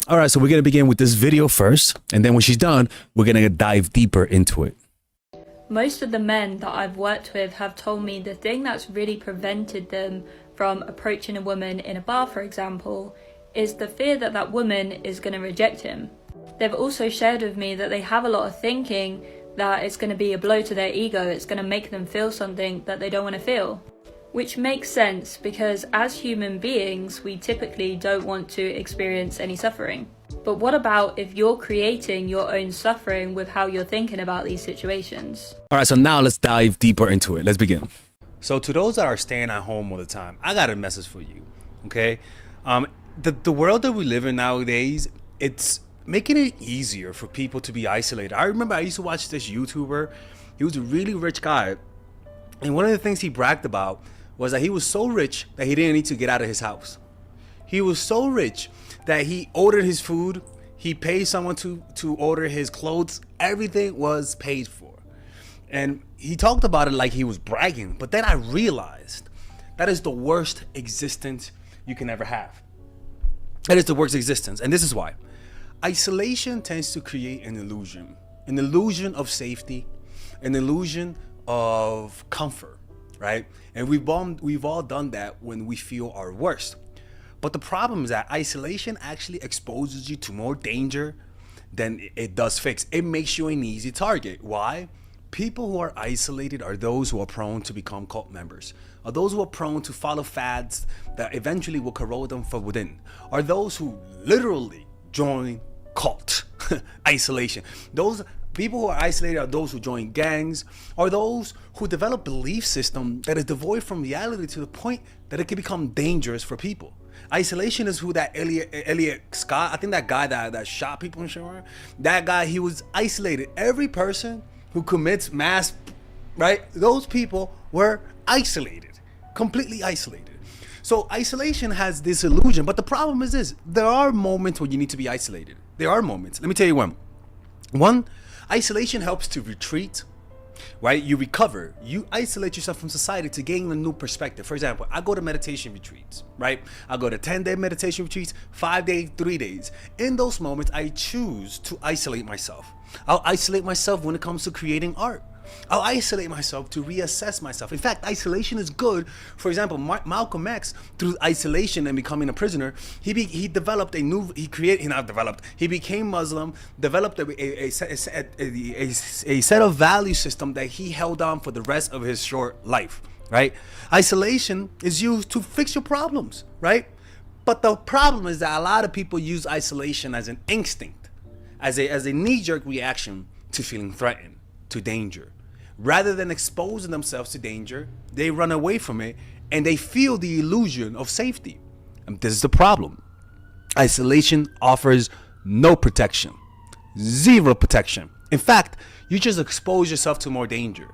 All right, so we're going to begin with this video first, and then when she's done, we're going to dive deeper into it. Most of the men that I've worked with have told me the thing that's really prevented them from approaching a woman in a bar, for example, is the fear that that woman is going to reject him. They've also shared with me that they have a lot of thinking that it's going to be a blow to their ego, it's going to make them feel something that they don't want to feel. Which makes sense because as human beings, we typically don't want to experience any suffering. But what about if you're creating your own suffering with how you're thinking about these situations? All right, so now let's dive deeper into it. Let's begin. So to those that are staying at home all the time, I got a message for you, okay? The world that we live in nowadays, it's making it easier for people to be isolated. I remember I used to watch this YouTuber. He was a really rich guy. And one of the things he bragged about was that he was so rich that he didn't need to get out of his house. He was so rich that he ordered his food, he paid someone to order his clothes, everything was paid for. And he talked about it like he was bragging, but then I realized that is the worst existence you can ever have. That is the worst existence, and this is why. Isolation tends to create an illusion of safety, an illusion of comfort, right? And we've all done that when we feel our worst. But the problem is that isolation actually exposes you to more danger than it does fix. It makes you an easy target. Why? People who are isolated are those who are prone to become cult members, are those who are prone to follow fads that eventually will corrode them from within, are those who literally join cult isolation. Those people who are isolated are those who join gangs, are those who develop belief system that is devoid from reality to the point that it can become dangerous for people. Isolation is who that Elliot Scott, I think that guy that shot people in Sherman, that guy, he was isolated. Every person who commits mass, right, those people were isolated, completely isolated. So isolation has this illusion, but the problem is this: there are moments when you need to be isolated. There are moments. Let me tell you one. One, isolation helps to retreat, right? You recover. You isolate yourself from society to gain a new perspective. For example, I go to meditation retreats, right? I go to 10-day meditation retreats, 5 days, 3 days. In those moments, I choose to isolate myself. I'll isolate myself when it comes to creating art. I'll isolate myself to reassess myself. In fact, isolation is good. For example, Malcolm X, through isolation and becoming a prisoner, he became Muslim, developed a set of value system that he held on for the rest of his short life, right? Isolation is used to fix your problems, right? But the problem is that a lot of people use isolation as an instinct, as a knee-jerk reaction to feeling threatened, to danger. Rather than exposing themselves to danger, they run away from it and they feel the illusion of safety. And this is the problem. Isolation offers no protection, zero protection. In fact, you just expose yourself to more danger.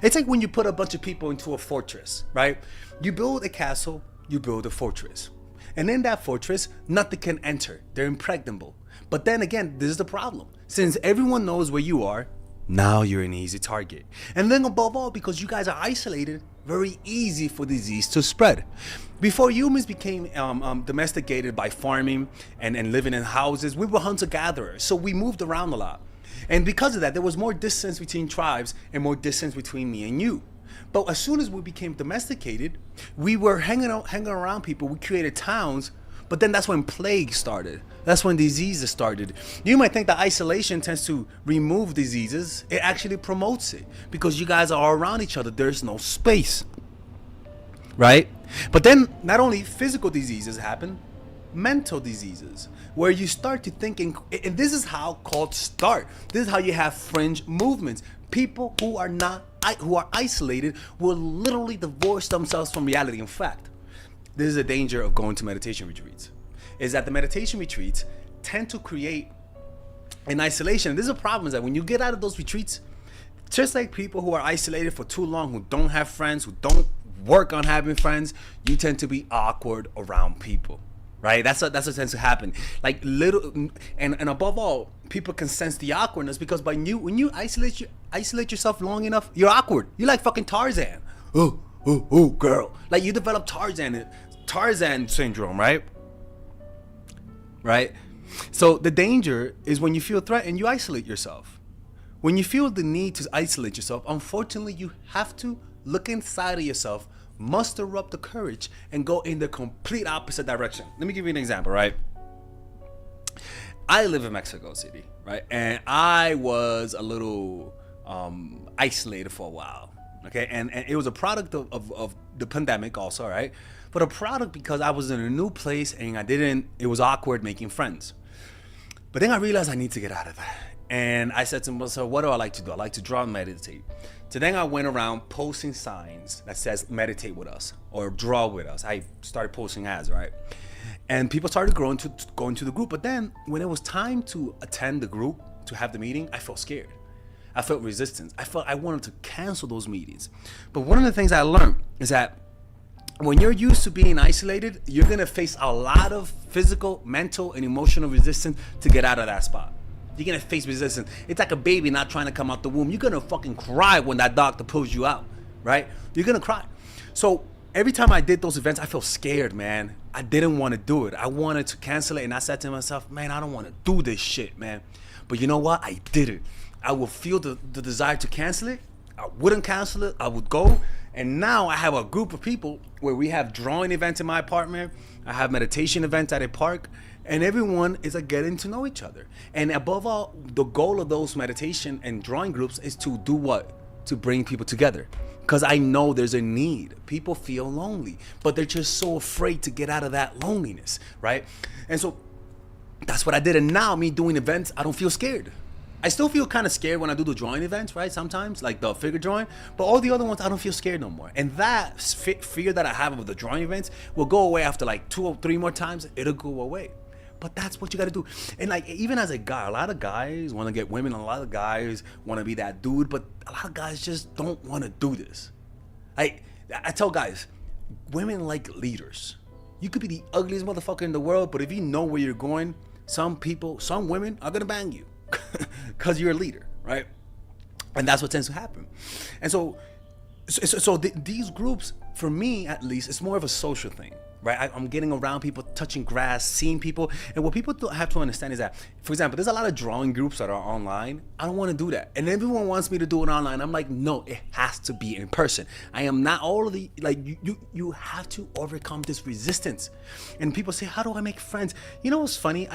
It's like when you put a bunch of people into a fortress, right? You build a castle, you build a fortress. And in that fortress, nothing can enter. They're impregnable. But then again, this is the problem. Since everyone knows where you are, now you're an easy target. And then above all, because you guys are isolated, very easy for disease to spread. Before humans became domesticated by farming and living in houses, we were hunter-gatherers. So we moved around a lot. And because of that, there was more distance between tribes and more distance between me and you. But as soon as we became domesticated, we were hanging around people. We created towns. But then that's when plague started. That's when diseases started. You might think that isolation tends to remove diseases. It actually promotes it because you guys are around each other. There's no space, right? But then not only physical diseases happen, mental diseases, where you start to think, and this is how cults start. This is how you have fringe movements. People who are isolated will literally divorce themselves from reality. In fact, this is a danger of going to meditation retreats, is that the meditation retreats tend to create an isolation. This is a problem, is that when you get out of those retreats, just like people who are isolated for too long, who don't have friends, who don't work on having friends, you tend to be awkward around people, right? That's what tends to happen. Like little, and above all, people can sense the awkwardness because when you isolate yourself long enough, you're awkward. You're like fucking Tarzan. Oh, girl. Like you develop Tarzan syndrome, right? Right? So the danger is when you feel threatened, you isolate yourself. When you feel the need to isolate yourself, unfortunately, you have to look inside of yourself, muster up the courage, and go in the complete opposite direction. Let me give you an example, right? I live in Mexico City, right? And I was a little isolated for a while, okay? And it was a product of the pandemic also, right? But a product because I was in a new place and it was awkward making friends. But then I realized I need to get out of that. And I said to myself, what do I like to do? I like to draw and meditate. So then I went around posting signs that says meditate with us or draw with us. I started posting ads, right? And people started going to the group. But then when it was time to attend the group, to have the meeting, I felt scared. I felt resistance. I felt I wanted to cancel those meetings. But one of the things I learned is that when you're used to being isolated, you're gonna face a lot of physical, mental, and emotional resistance to get out of that spot. You're gonna face resistance. It's like a baby not trying to come out the womb. You're gonna fucking cry when that doctor pulls you out, right? You're gonna cry. So every time I did those events, I felt scared, man. I didn't want to do it. I wanted to cancel it, and I said to myself, man, I don't want to do this shit, man. But you know what? I did it. I would feel the desire to cancel it. I wouldn't cancel it. I would go. And now I have a group of people where we have drawing events in my apartment. I have meditation events at a park. And everyone is like getting to know each other. And above all, the goal of those meditation and drawing groups is to do what? To bring people together. Because I know there's a need. People feel lonely, but they're just so afraid to get out of that loneliness, right? And so that's what I did. And now me doing events, I don't feel scared. I still feel kind of scared when I do the drawing events, right? Sometimes, like the figure drawing, but all the other ones, I don't feel scared no more. And that fear that I have of the drawing events will go away after like 2 or 3 more times. It'll go away. But that's what you got to do. And like, even as a guy, a lot of guys want to get women. A lot of guys want to be that dude, but a lot of guys just don't want to do this. I tell guys, women like leaders. You could be the ugliest motherfucker in the world, but if you know where you're going, some women are gonna bang you because you're a leader, right? And that's what tends to happen. And these groups, for me at least, it's more of a social thing, right? I'm getting around people, touching grass, seeing people. And what people have to understand is that, for example, there's a lot of drawing groups that are online. I don't want to do that. And everyone wants me to do it online. I'm like, no, it has to be in person. I am not all of the, like, you have to overcome this resistance. And people say, how do I make friends? You know what's funny?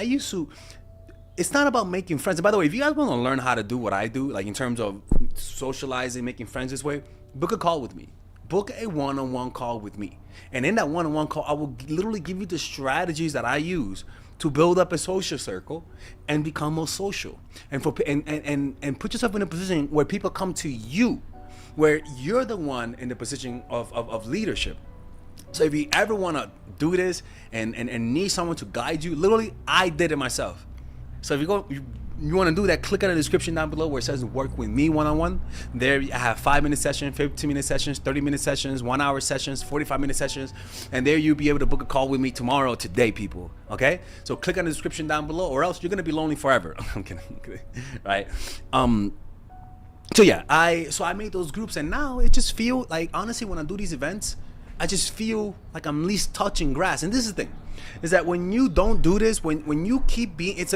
It's not about making friends. And by the way, if you guys want to learn how to do what I do, like in terms of socializing, making friends this way, book a call with me. Book a one-on-one call with me. And in that one-on-one call, I will literally give you the strategies that I use to build up a social circle and become more social. And put yourself in a position where people come to you, where you're the one in the position of leadership. So if you ever want to do this and need someone to guide you, literally, I did it myself. So if you want to do that, click on the description down below where it says work with me one-on-one. There I have 5-minute sessions, 15-minute sessions, 30-minute sessions, 1-hour sessions, 45-minute sessions. And there you'll be able to book a call with me tomorrow, today, people. Okay? So click on the description down below or else you're going to be lonely forever. I'm kidding. Right? So yeah, I made those groups and now it just feel like, honestly, when I do these events, I just feel like I'm least touching grass. And this is the thing, is that when you don't do this, when you keep being, it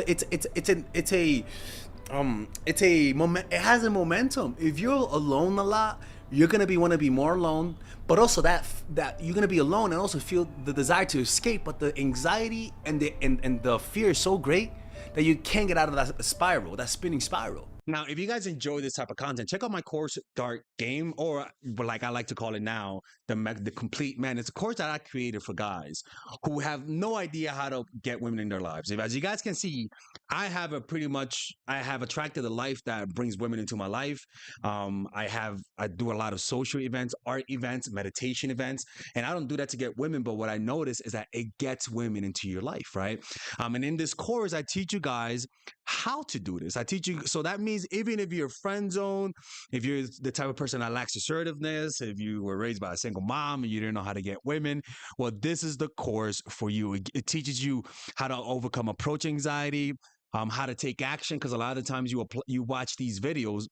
has a momentum. If you're alone a lot, you're gonna want to be more alone, but also that you're gonna be alone and also feel the desire to escape, but the anxiety and the fear is so great that you can't get out of that spiral, that spinning spiral. Now, if you guys enjoy this type of content, check out my course, Dark Game, or like I like to call it now, the Complete Man. It's a course that I created for guys who have no idea how to get women in their lives. As you guys can see, I have attracted a life that brings women into my life. I do a lot of social events, art events, meditation events, and I don't do that to get women. But what I notice is that it gets women into your life, right? And in this course, I teach you guys how to do this. I teach you, so that means even if you're friend zone, if you're the type of person that lacks assertiveness, if you were raised by a single mom and you didn't know how to get women, well, this is the course for you. It teaches you how to overcome approach anxiety, how to take action, because a lot of the times you watch these videos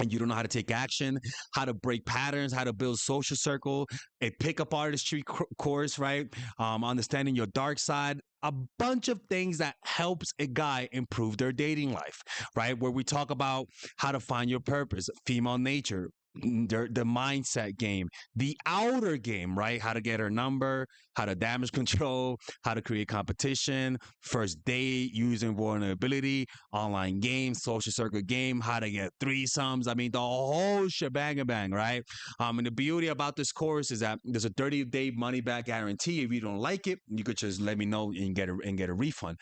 and you don't know how to take action, how to break patterns, how to build social circle, a pickup artistry course, right? Understanding your dark side, a bunch of things that helps a guy improve their dating life, right? Where we talk about how to find your purpose, female nature, the mindset game, the outer game, right? How to get her number, how to damage control, how to create competition, first date using vulnerability, online games, social circle game, how to get threesomes. I mean, the whole shebang bang, right? And the beauty about this course is that there's a 30-day money back guarantee. If you don't like it, you could just let me know and get a refund.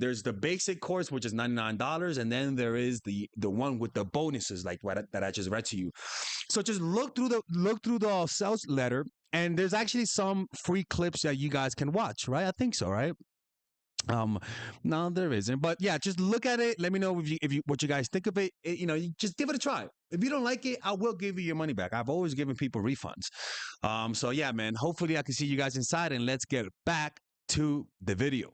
There's the basic course, which is $99, and then there is the one with the bonuses, like what that I just read to you. So just look through the sales letter, and there's actually some free clips that you guys can watch, right? I think so, right? No, there isn't, but yeah, just look at it. Let me know if you what you guys think of it. You just give it a try. If you don't like it, I will give you your money back. I've always given people refunds. So yeah, man. Hopefully, I can see you guys inside, and let's get back to the video.